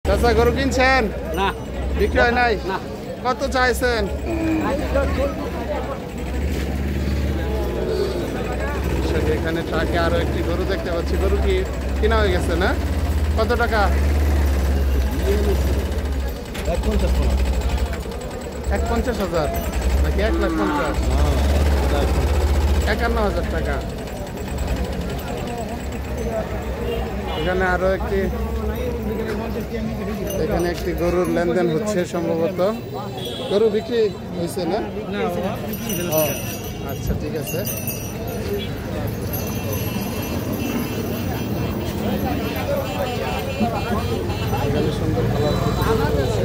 চাচা গরু কিনছেন? না, বিক্রি হয় নাই। না। কত চাইছেন? এখানে ট্রাকে আরো একটি গরু দেখতে পাচ্ছি। গরু কি কিনা হয়ে গেছে না? কত টাকা? 1,50,000 নাকি 1,50,000? 51,000 টাকা। এখানে আরো একটি গরুর লেনদেন হচ্ছে সম্ভবত। গরু বিক্রি হয়েছে না? ও, আচ্ছা ঠিক আছে। এখানে সুন্দর কালার রয়েছে।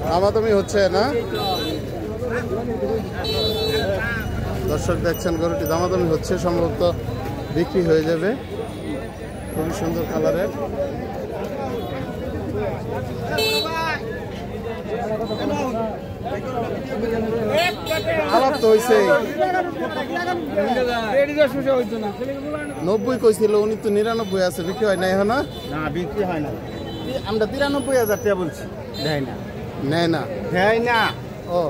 দামাদামি হচ্ছে না? দর্শক দেখছেন গরুটি দামাদামি হচ্ছে, সম্ভবত বিক্রি হয়ে যাবে। খুবই সুন্দর কালারের। আলাপ তো হয়েছে 90 কইছিল, উনি তো 99 আছে। বিক্রি হয় না এখন? না, বিক্রি হয় না। আমরা 93,000 টাকা বলছি। দেয় না, নেয় না, দেয় না। ও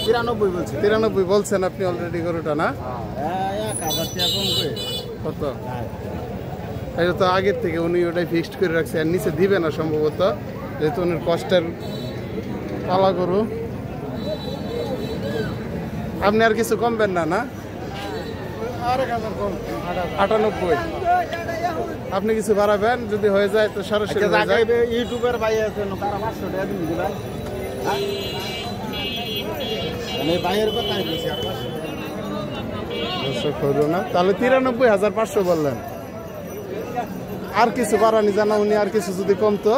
93 বলছি। 93 বলছেন আপনি অলরেডি গরুটা না? 1,000 টাকা কম করে। কত? এটা তো আগের থেকে উনি ওটাই ফিক্সড করে রাখছে, আর নিচে দিবে না সম্ভবত, যেহেতু উনি কষ্টের পালা গরু। আপনি আর কিছু কমবেন না? না, 98। আপনি কিছু বাড়াবেন যদি হয়ে যায় তো সরাসরি ইউটিউবের ভাই আছে, তারা 500 টাকা দিন দিবেন। মানে ভাইয়ের কথা বলছি, আর 500 টাকা দর্শক হলো না। তাহলে 93,500 বললেন। আর কিছু বাড়ানি জানা উনি, আর কিছু যদি কমতো?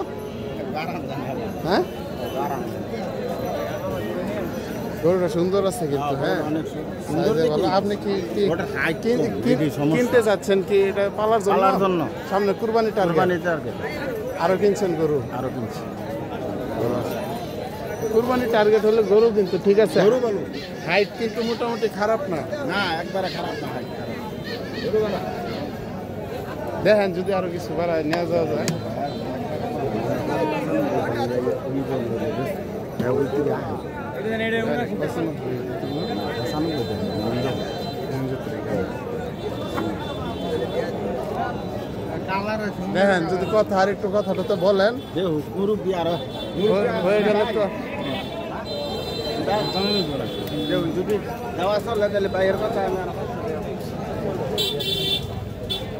হ্যাঁ, গরুটা সুন্দর আছে কিন্তু। হ্যাঁ, আপনি কি কিনতে চাচ্ছেন কি এটা পালার জন্য? সামনে কুরবানি টার্গেট। আরো কিনছেন গরু? আরো কিনছি। কুরবানি টার্গেট হলে গরু কিন্তু ঠিক আছে। হাইট কিন্তু মোটামুটি খারাপ না। না, একবারে খারাপ না। দেখেন যদি আরো কিছু বাড়ায় নেওয়া যাওয়া যায়। দেখেন যদি কথা আর একটু কথাটা তো বলেন। হয়ে গেলে তো যদি দেওয়া চলে তাহলে ভাইয়ের কথা।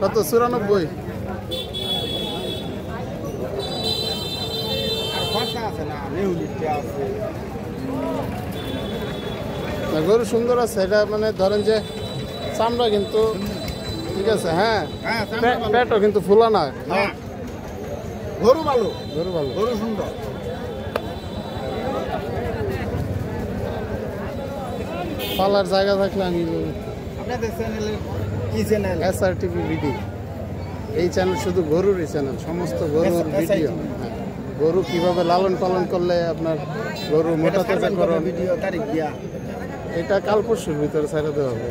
কত? 94। গরু সুন্দর আছে, এটা মানে ধরেন যে চামড়া কিন্তু ঠিক আছে। হ্যাঁ, পেটও কিন্তু ফুলা না। গরু ভালো, গরু ভালো, গরু সুন্দর। পালার জায়গা থাকলে আমি আপনাদের চ্যানেলের কি চ্যানেল? SRTV video. এই চ্যানেল শুধু গরুরই চ্যানেল, সমস্ত গরুর ভিডিও। গরু কিভাবে লালন পালন করলে আপনার গরু মোটা তাজাকরণ ভিডিও তারিখ দিয়া, এটা কাল পরশুর ভিতরে ছেড়ে দেওয়া হবে।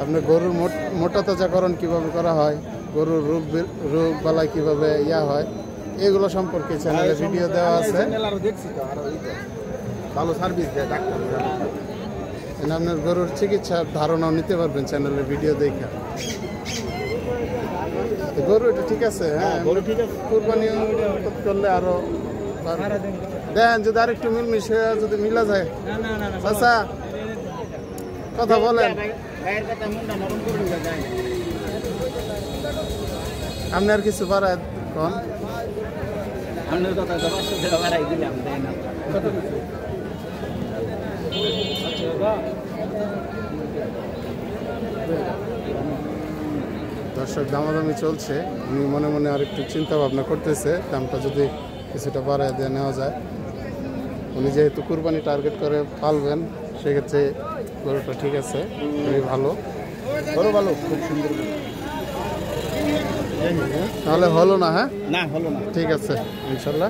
আপনার গরুর মোটা তাজাকরণ কিভাবে করা হয়, গরুর রোগ বালাই কিভাবে হয়, এগুলো সম্পর্কে চ্যানেলে ভিডিও দেওয়া আছে। ভালো সার্ভিস দেয় ডাক্তার। আপনার গরুর চিকিৎসার ধারণাও নিতে পারবেন চ্যানেলের ভিডিও দেখে। গরু এটা ঠিক আছে। হ্যাঁ, গরু ঠিক আছে। কুরবানি করলে আরো দেখেন যদি আর একটু মিলমিশে যদি মিলা যায়। আচ্ছা কথা বলেন। আপনি আর কিছু বাড়ায় কন? দর্শক দামাদামি চলছে, উনি মনে মনে আর একটু চিন্তা ভাবনা করতেছে দামটা যদি কিছুটা বাড়ায় দিয়ে নেওয়া যায়। উনি যেহেতু কুরবানি টার্গেট করে পালবেন, সেক্ষেত্রে গরুটা ঠিক আছে, খুবই ভালো গরু, ভালো, খুব সুন্দর। তাহলে হলো না? হ্যাঁ, না হলো না, ঠিক আছে ইনশাল্লাহ।